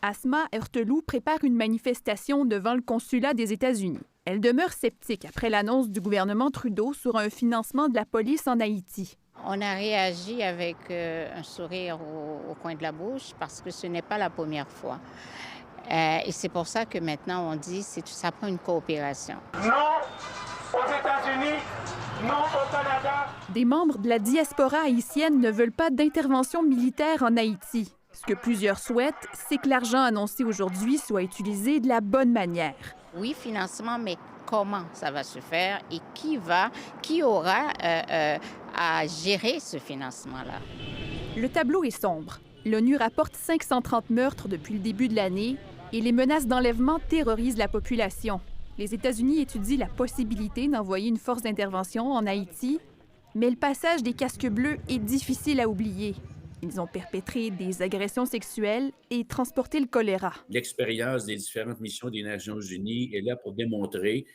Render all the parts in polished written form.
Asma Heurteloup prépare une manifestation devant le consulat des États-Unis. Elle demeure sceptique après l'annonce du gouvernement Trudeau sur un financement de la police en Haïti. On a réagi avec un sourire au coin de la bouche parce que ce n'est pas la première fois. Et c'est pour ça que maintenant on dit que ça prend une coopération. Non aux États-Unis, non au Canada. Des membres de la diaspora haïtienne ne veulent pas d'intervention militaire en Haïti. Ce que plusieurs souhaitent, c'est que l'argent annoncé aujourd'hui soit utilisé de la bonne manière. Oui, financement, mais comment ça va se faire et qui aura à gérer ce financement-là? Le tableau est sombre. L'ONU rapporte 530 meurtres depuis le début de l'année et les menaces d'enlèvement terrorisent la population. Les États-Unis étudient la possibilité d'envoyer une force d'intervention en Haïti, mais le passage des casques bleus est difficile à oublier. Ils ont perpétré des agressions sexuelles et transporté le choléra. L'expérience des différentes missions des Nations unies est là pour démontrer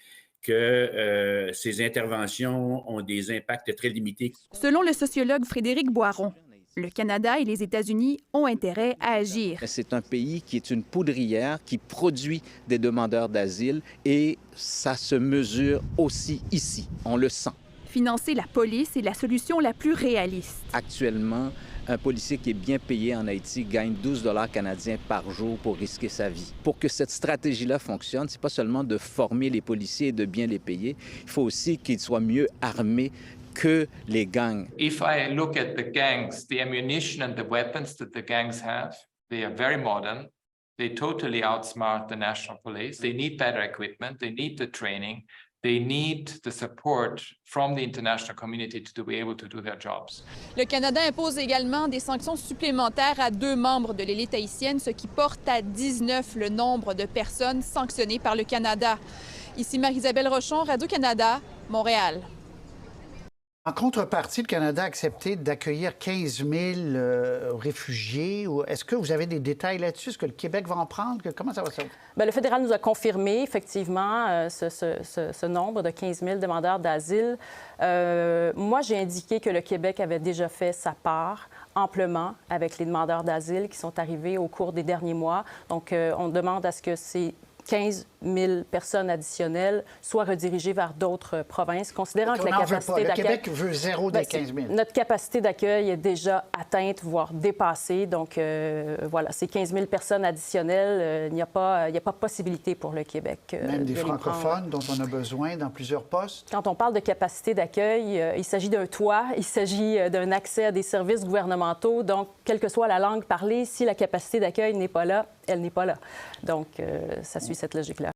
que ces interventions ont des impacts très limités. Selon le sociologue Frédéric Boiron, le Canada et les États-Unis ont intérêt à agir. C'est un pays qui est une poudrière, qui produit des demandeurs d'asile et ça se mesure aussi ici. On le sent. Financer la police est la solution la plus réaliste. Actuellement, un policier qui est bien payé en Haïti gagne 12 $ canadiens par jour pour risquer sa vie. Pour que cette stratégie-là fonctionne, c'est pas seulement de former les policiers et de bien les payer, il faut aussi qu'ils soient mieux armés que les gangs. If I look at the gangs, the ammunition and the weapons that the gangs have, they are very modern. They totally outsmart the national police. They need better equipment. They need the training. They need the support from the international community to be able to do their jobs. Le Canada impose également des sanctions supplémentaires à 2 membres de l'élite haïtienne, ce qui porte à 19 le nombre de personnes sanctionnées par le Canada. Ici Marie-Isabelle Rochon, Radio-Canada, Montréal. En contrepartie, le Canada a accepté d'accueillir 15 000 réfugiés. Est-ce que vous avez des détails là-dessus? Est-ce que le Québec va en prendre? Comment ça va se faire? Bien, le fédéral nous a confirmé, effectivement, ce nombre de 15 000 demandeurs d'asile. Moi, j'ai indiqué que le Québec avait déjà fait sa part amplement avec les demandeurs d'asile qui sont arrivés au cours des derniers mois. Donc, on demande à ce que ces 15 000 personnes additionnelles soient redirigées vers d'autres provinces, considérant que la capacité d'accueil... Le Québec veut zéro des 15 000. Notre capacité d'accueil est déjà atteinte, voire dépassée. Donc, voilà, ces 15 000 personnes additionnelles, il n'y a pas possibilité pour le Québec. Même des francophones dont on a besoin dans plusieurs postes? Quand on parle de capacité d'accueil, il s'agit d'un toit, il s'agit d'un accès à des services gouvernementaux. Donc, quelle que soit la langue parlée, si la capacité d'accueil n'est pas là, elle n'est pas là. Donc, ça suit cette logique-là.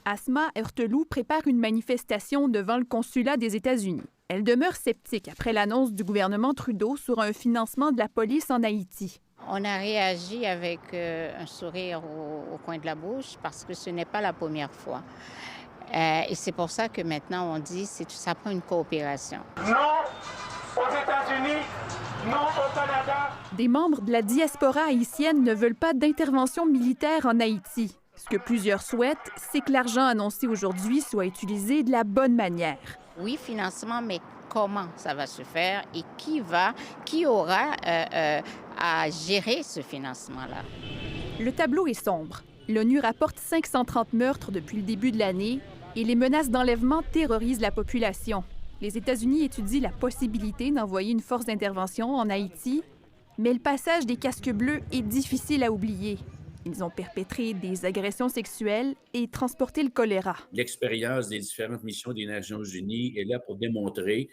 Asma Heurteloup prépare une manifestation devant le consulat des États-Unis. Elle demeure sceptique après l'annonce du gouvernement Trudeau sur un financement de la police en Haïti. On a réagi avec un sourire au coin de la bouche parce que ce n'est pas la première fois. Et c'est pour ça que maintenant on dit que ça prend une coopération. Non aux États-Unis, non au Canada. Des membres de la diaspora haïtienne ne veulent pas d'intervention militaire en Haïti. Ce que plusieurs souhaitent, c'est que l'argent annoncé aujourd'hui soit utilisé de la bonne manière. Oui, financement, mais comment ça va se faire et qui aura à gérer ce financement-là? Le tableau est sombre. L'ONU rapporte 530 meurtres depuis le début de l'année et les menaces d'enlèvement terrorisent la population. Les États-Unis étudient la possibilité d'envoyer une force d'intervention en Haïti, mais le passage des casques bleus est difficile à oublier. Ils ont perpétré des agressions sexuelles et transporté le choléra. L'expérience des différentes missions des Nations unies est là pour démontrer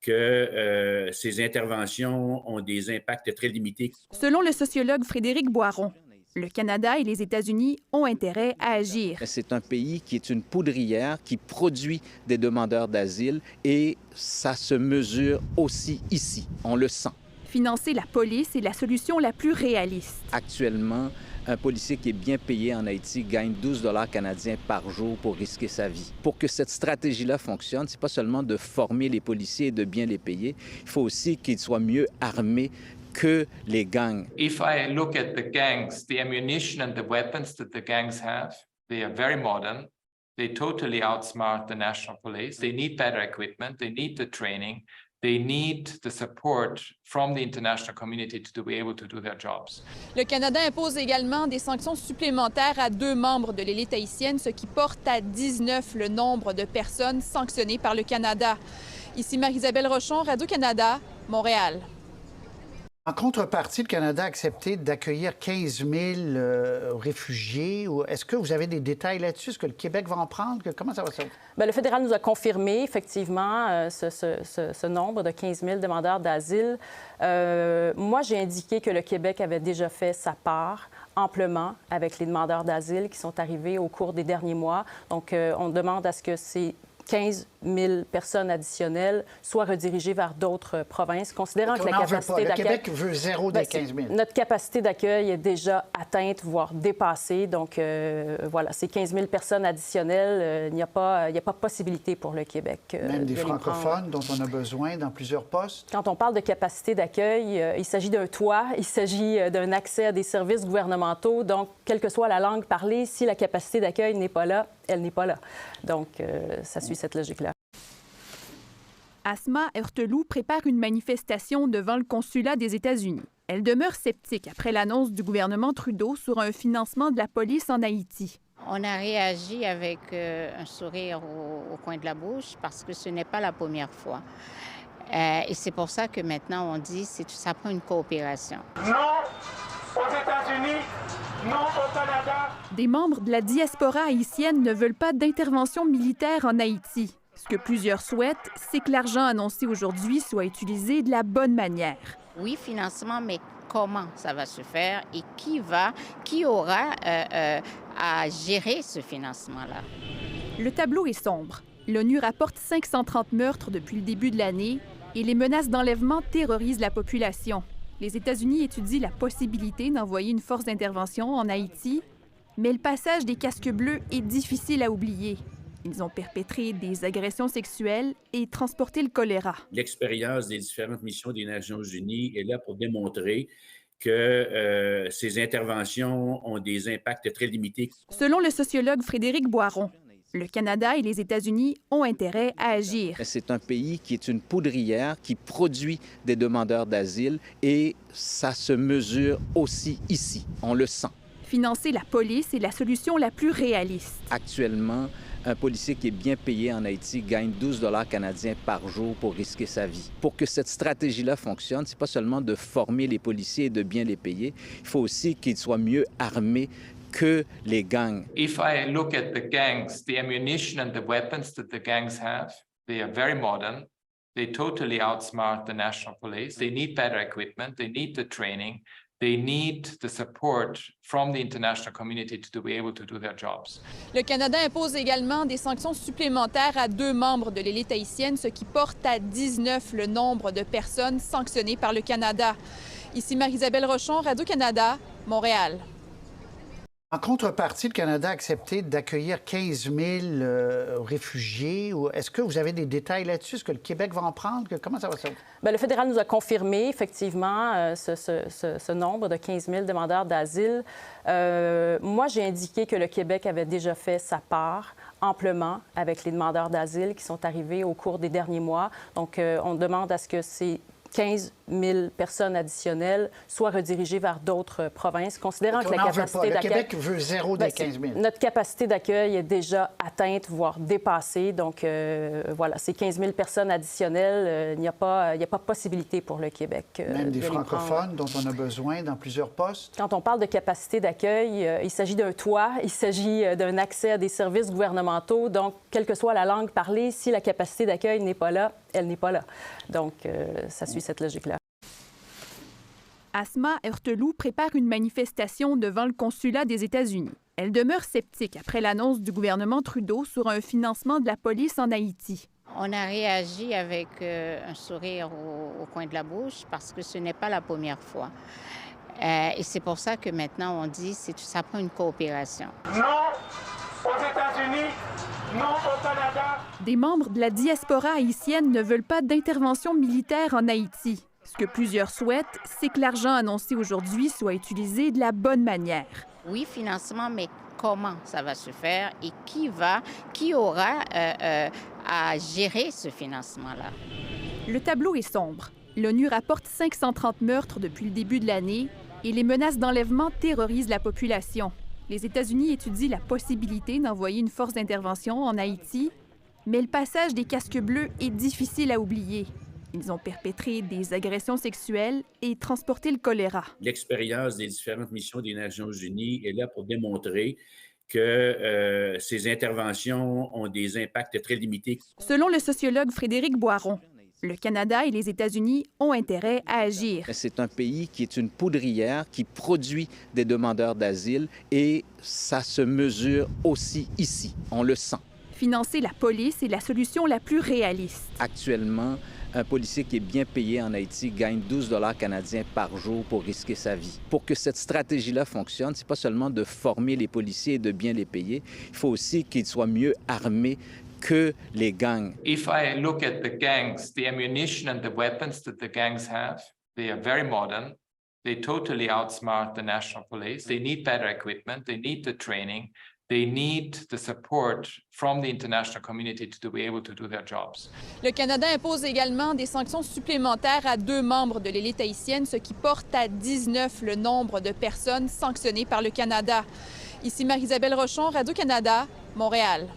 que ces interventions ont des impacts très limités. Selon le sociologue Frédéric Boiron, le Canada et les États-Unis ont intérêt à agir. C'est un pays qui est une poudrière, qui produit des demandeurs d'asile et ça se mesure aussi ici. On le sent. Financer la police est la solution la plus réaliste. Actuellement, un policier qui est bien payé en Haïti gagne 12 $ canadiens par jour pour risquer sa vie. Pour que cette stratégie-là fonctionne, c'est pas seulement de former les policiers et de bien les payer, il faut aussi qu'ils soient mieux armés que les gangs. If I look at the gangs, the ammunition and the weapons that the gangs have, they are very modern. They totally outsmart the national police. They need better equipment. They need the training. They need the support from the international community to be able to do their jobs. Le Canada impose également des sanctions supplémentaires à 2 membres de l'élite haïtienne, ce qui porte à 19 le nombre de personnes sanctionnées par le Canada. Ici Marie-Isabelle Rochon, Radio-Canada, Montréal. En contrepartie, le Canada a accepté d'accueillir 15 000 réfugiés. Est-ce que vous avez des détails là-dessus? Est-ce que le Québec va en prendre? Comment ça va se faire? Bien, le fédéral nous a confirmé, effectivement, ce nombre de 15 000 demandeurs d'asile. Moi, j'ai indiqué que le Québec avait déjà fait sa part amplement avec les demandeurs d'asile qui sont arrivés au cours des derniers mois. Donc, on demande à ce que ces 15 000 personnes additionnelles soient redirigées vers d'autres provinces, considérant que la capacité d'accueil... Le Québec veut 0 des 15 000. Notre capacité d'accueil est déjà atteinte, voire dépassée. Donc, voilà, ces 15 000 personnes additionnelles, il n'y a pas possibilité pour le Québec. Même des francophones dont on a besoin dans plusieurs postes. Quand on parle de capacité d'accueil, il s'agit d'un toit, il s'agit d'un accès à des services gouvernementaux. Donc, quelle que soit la langue parlée, si la capacité d'accueil n'est pas là, elle n'est pas là. Donc, ça suit cette logique-là. Asma Heurteloup prépare une manifestation devant le consulat des États-Unis. Elle demeure sceptique après l'annonce du gouvernement Trudeau sur un financement de la police en Haïti. On a réagi avec un sourire au coin de la bouche parce que ce n'est pas la première fois. Et c'est pour ça que maintenant on dit que ça prend une coopération. Non aux États-Unis, non au Canada. Des membres de la diaspora haïtienne ne veulent pas d'intervention militaire en Haïti. Ce que plusieurs souhaitent, c'est que l'argent annoncé aujourd'hui soit utilisé de la bonne manière. Oui, financement, mais comment ça va se faire et qui aura à gérer ce financement-là? Le tableau est sombre. L'ONU rapporte 530 meurtres depuis le début de l'année et les menaces d'enlèvement terrorisent la population. Les États-Unis étudient la possibilité d'envoyer une force d'intervention en Haïti, mais le passage des casques bleus est difficile à oublier. Ils ont perpétré des agressions sexuelles et transporté le choléra. L'expérience des différentes missions des Nations unies est là pour démontrer que ces interventions ont des impacts très limités. Selon le sociologue Frédéric Boiron, le Canada et les États-Unis ont intérêt à agir. C'est un pays qui est une poudrière, qui produit des demandeurs d'asile et ça se mesure aussi ici. On le sent. Financer la police est la solution la plus réaliste. Actuellement, un policier qui est bien payé en Haïti gagne 12 $ canadiens par jour pour risquer sa vie. Pour que cette stratégie-là fonctionne, c'est pas seulement de former les policiers et de bien les payer, il faut aussi qu'ils soient mieux armés que les gangs. If I look at the gangs, the ammunition and the weapons that the gangs have, they are very modern. They totally outsmart the national police. They need better equipment. They need the training. They need the support from the international community to be able to do their jobs. Le Canada impose également des sanctions supplémentaires à 2 membres de l'élite haïtienne, ce qui porte à 19 le nombre de personnes sanctionnées par le Canada. Ici Marie-Isabelle Rochon, Radio-Canada, Montréal. En contrepartie, le Canada a accepté d'accueillir 15 000 réfugiés. Est-ce que vous avez des détails là-dessus? Est-ce que le Québec va en prendre? Comment ça va se faire? Bien, le fédéral nous a confirmé, effectivement, ce nombre de 15 000 demandeurs d'asile. Moi, j'ai indiqué que le Québec avait déjà fait sa part amplement avec les demandeurs d'asile qui sont arrivés au cours des derniers mois. Donc, on demande à ce que ces 15 000 personnes additionnelles soient redirigées vers d'autres provinces, considérant que la capacité d'accueil... Le Québec veut 0 des 15 000. Notre capacité d'accueil est déjà atteinte, voire dépassée. Donc, voilà, ces 15 000 personnes additionnelles, il n'y a pas possibilité pour le Québec. Même des francophones dont on a besoin dans plusieurs postes. Quand on parle de capacité d'accueil, il s'agit d'un toit, il s'agit d'un accès à des services gouvernementaux. Donc, quelle que soit la langue parlée, si la capacité d'accueil n'est pas là, elle n'est pas là. Donc, ça suit cette logique-là. Asma Heurteloup prépare une manifestation devant le consulat des États-Unis. Elle demeure sceptique après l'annonce du gouvernement Trudeau sur un financement de la police en Haïti. On a réagi avec un sourire au coin de la bouche parce que ce n'est pas la première fois. Et c'est pour ça que maintenant on dit que ça prend une coopération. Non aux États-Unis, non au Canada. Des membres de la diaspora haïtienne ne veulent pas d'intervention militaire en Haïti. Ce que plusieurs souhaitent, c'est que l'argent annoncé aujourd'hui soit utilisé de la bonne manière. Oui, financement, mais comment ça va se faire et qui aura à gérer ce financement-là? Le tableau est sombre. L'ONU rapporte 530 meurtres depuis le début de l'année et les menaces d'enlèvement terrorisent la population. Les États-Unis étudient la possibilité d'envoyer une force d'intervention en Haïti, mais le passage des casques bleus est difficile à oublier. Ils ont perpétré des agressions sexuelles et transporté le choléra. L'expérience des différentes missions des Nations unies est là pour démontrer que ces interventions ont des impacts très limités. Selon le sociologue Frédéric Boiron, le Canada et les États-Unis ont intérêt à agir. C'est un pays qui est une poudrière, qui produit des demandeurs d'asile et ça se mesure aussi ici. On le sent. Financer la police est la solution la plus réaliste. Actuellement, un policier qui est bien payé en Haïti gagne 12 $ canadiens par jour pour risquer sa vie. Pour que cette stratégie-là fonctionne, c'est pas seulement de former les policiers et de bien les payer, il faut aussi qu'ils soient mieux armés que les gangs. If I look at the gangs, the ammunition and the weapons that the gangs have, they are very modern. They totally outsmart the national police. They need better equipment. They need the training. They need the support from the international community to be able to do their jobs. Le Canada impose également des sanctions supplémentaires à 2 membres de l'élite haïtienne, ce qui porte à 19 le nombre de personnes sanctionnées par le Canada. Ici Marie-Isabelle Rochon, Radio-Canada, Montréal.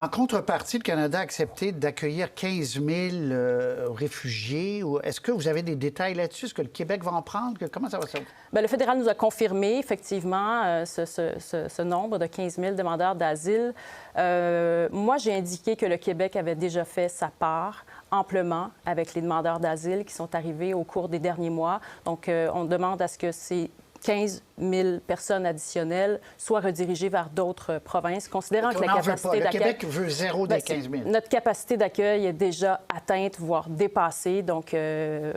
En contrepartie, le Canada a accepté d'accueillir 15 000 réfugiés. Est-ce que vous avez des détails là-dessus? Est-ce que le Québec va en prendre? Comment ça va se faire? Bien, le fédéral nous a confirmé, effectivement, ce nombre de 15 000 demandeurs d'asile. Moi, j'ai indiqué que le Québec avait déjà fait sa part amplement avec les demandeurs d'asile qui sont arrivés au cours des derniers mois. Donc, on demande à ce que ces 15 000 personnes additionnelles soient redirigées vers d'autres provinces, considérant que la capacité d'accueil... Le Québec veut 0 des 15 000. Notre capacité d'accueil est déjà atteinte, voire dépassée. Donc,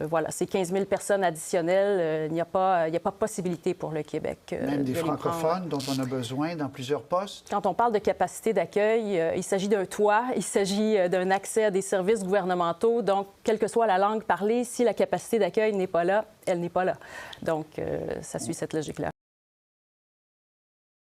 voilà, ces 15 000 personnes additionnelles, il n'y a pas possibilité pour le Québec. Même des francophones dont on a besoin dans plusieurs postes? Quand on parle de capacité d'accueil, il s'agit d'un toit, il s'agit d'un accès à des services gouvernementaux. Donc, quelle que soit la langue parlée, si la capacité d'accueil n'est pas là, elle n'est pas là. Donc, ça suit cette logique-là.